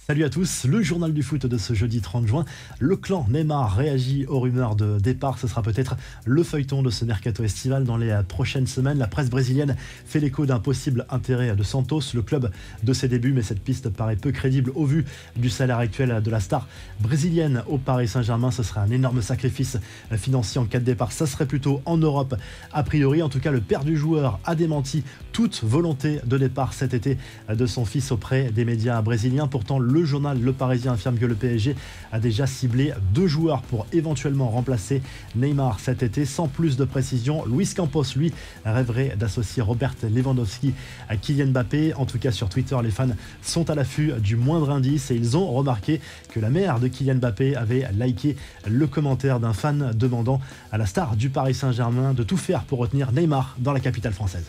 Salut à tous, le journal du foot de ce jeudi 30 juin. Le clan Neymar réagit aux rumeurs de départ. Ce sera peut-être le feuilleton de ce mercato estival dans les prochaines semaines. La presse brésilienne fait l'écho d'un possible intérêt de Santos, le club de ses débuts, mais cette piste paraît peu crédible au vu du salaire actuel de la star brésilienne au Paris Saint-Germain. Ce serait un énorme sacrifice financier en cas de départ. Ça serait plutôt en Europe a priori. En tout cas, le père du joueur a démenti toute volonté de départ cet été de son fils auprès des médias brésiliens. Pourtant, le journal Le Parisien affirme que le PSG a déjà ciblé 2 joueurs pour éventuellement remplacer Neymar cet été. Sans plus de précision, Luis Campos, lui, rêverait d'associer Robert Lewandowski à Kylian Mbappé. En tout cas, sur Twitter, les fans sont à l'affût du moindre indice et ils ont remarqué que la mère de Kylian Mbappé avait liké le commentaire d'un fan demandant à la star du Paris Saint-Germain de tout faire pour retenir Neymar dans la capitale française.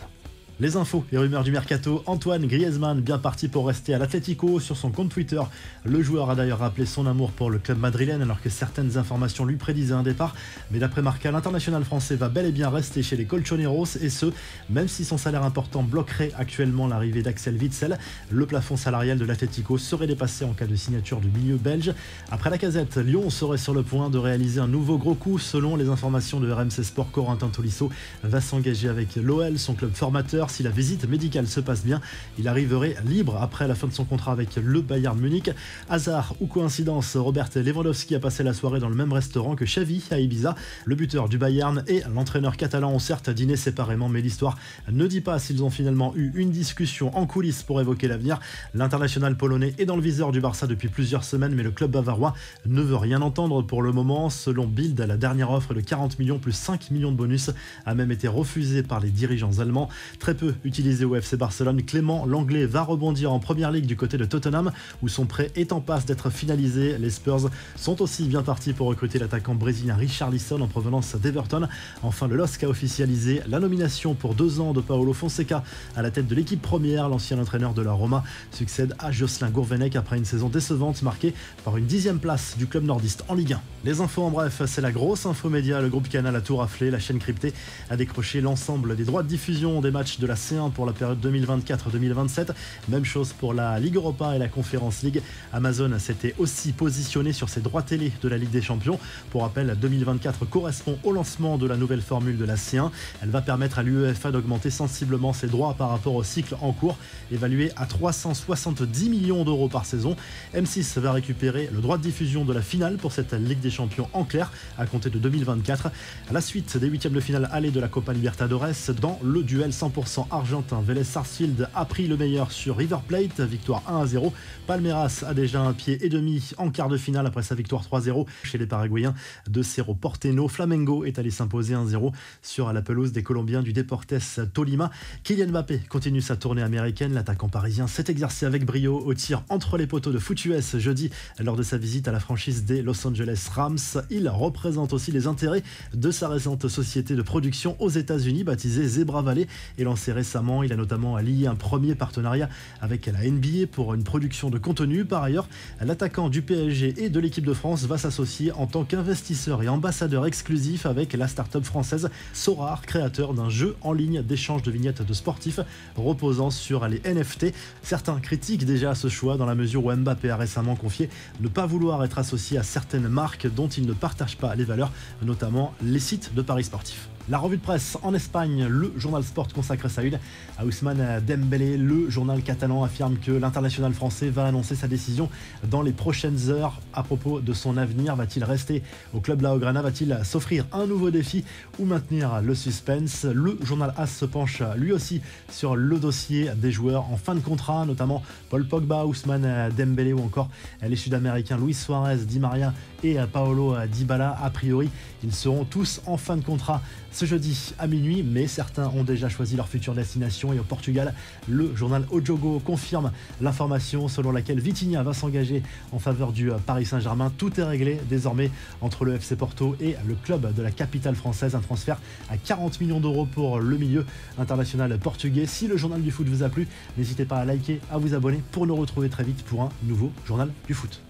Les infos et rumeurs du mercato, Antoine Griezmann bien parti pour rester à l'Atlético. Sur son compte Twitter, le joueur a d'ailleurs rappelé son amour pour le club madrilène alors que certaines informations lui prédisaient un départ. Mais d'après Marca, l'international français va bel et bien rester chez les Colchoneros et ce, même si son salaire important bloquerait actuellement l'arrivée d'Axel Witsel. Le plafond salarial de l'Atlético serait dépassé en cas de signature du milieu belge. Après la Casette, Lyon serait sur le point de réaliser un nouveau gros coup. Selon les informations de RMC Sport, Corentin Tolisso va s'engager avec l'OL, son club formateur. Si la visite médicale se passe bien, il arriverait libre après la fin de son contrat avec le Bayern Munich. Hasard ou coïncidence, Robert Lewandowski a passé la soirée dans le même restaurant que Xavi à Ibiza. Le buteur du Bayern et l'entraîneur catalan ont certes dîné séparément, mais l'histoire ne dit pas s'ils ont finalement eu une discussion en coulisses pour évoquer l'avenir. L'international polonais est dans le viseur du Barça depuis plusieurs semaines, mais le club bavarois ne veut rien entendre pour le moment. Selon Bild, la dernière offre de 40 millions plus 5 millions de bonus a même été refusée par les dirigeants allemands. Très peu utilisé au FC Barcelone, Clément Langlais va rebondir en première ligue du côté de Tottenham où son prêt est en passe d'être finalisé. Les Spurs sont aussi bien partis pour recruter l'attaquant brésilien Richarlison en provenance d'Everton. Enfin, le LOSC a officialisé la nomination pour 2 ans de Paulo Fonseca à la tête de l'équipe première. L'ancien entraîneur de la Roma succède à Jocelyn Gourvenec après une saison décevante marquée par une 10e place du club nordiste en Ligue 1. Les infos en bref, c'est la grosse info média. Le groupe Canal a tout raflé. La chaîne cryptée a décroché l'ensemble des droits de diffusion des matchs de la C1 pour la période 2024-2027. Même chose pour la Ligue Europa et la Conference League. Amazon s'était aussi positionné sur ses droits télé de la Ligue des Champions. Pour rappel, 2024 correspond au lancement de la nouvelle formule de la C1. Elle va permettre à l'UEFA d'augmenter sensiblement ses droits par rapport au cycle en cours, évalué à 370 millions d'euros par saison. M6 va récupérer le droit de diffusion de la finale pour cette Ligue des Champions en clair à compter de 2024. À la suite des 8e de finale aller de la Copa Libertadores, dans le duel 100% argentin, Vélez Sarsfield a pris le meilleur sur River Plate, victoire 1-0. Palmeiras a déjà un pied et demi en quart de finale après sa victoire 3-0 chez les Paraguayens de Cerro Porteño. Flamengo est allé s'imposer 1-0 sur la pelouse des Colombiens du Deportes Tolima. Kylian Mbappé continue sa tournée américaine. L'attaquant parisien s'est exercé avec brio au tir entre les poteaux de foot US jeudi lors de sa visite à la franchise des Los Angeles Rams. Il représente aussi les intérêts de sa récente société de production aux États-Unis baptisée Zebra Valley et lancée récemment. Il a notamment lié un premier partenariat avec la NBA pour une production de contenu. Par ailleurs, l'attaquant du PSG et de l'équipe de France va s'associer en tant qu'investisseur et ambassadeur exclusif avec la start-up française Sorar, créateur d'un jeu en ligne d'échange de vignettes de sportifs reposant sur les NFT. Certains critiquent déjà ce choix dans la mesure où Mbappé a récemment confié ne pas vouloir être associé à certaines marques dont il ne partage pas les valeurs, notamment les sites de paris sportifs. La revue de presse en Espagne, le journal Sport consacre sa une à Ousmane Dembélé. Le journal catalan affirme que l'international français va annoncer sa décision dans les prochaines heures à propos de son avenir. Va-t-il rester au club Blaugrana? Va-t-il s'offrir un nouveau défi ou maintenir le suspense? Le journal AS se penche lui aussi sur le dossier des joueurs en fin de contrat, notamment Paul Pogba, Ousmane Dembélé ou encore les Sud-Américains Luis Suarez, Di Maria et Paulo Dybala. A priori, ils seront tous en fin de contrat ce jeudi à minuit, mais certains ont déjà choisi leur future destination. Et au Portugal, le journal O Jogo confirme l'information selon laquelle Vitinha va s'engager en faveur du Paris Saint-Germain. Tout est réglé désormais entre le FC Porto et le club de la capitale française. Un transfert à 40 millions d'euros pour le milieu international portugais. Si le journal du foot vous a plu, n'hésitez pas à liker, à vous abonner pour nous retrouver très vite pour un nouveau journal du foot.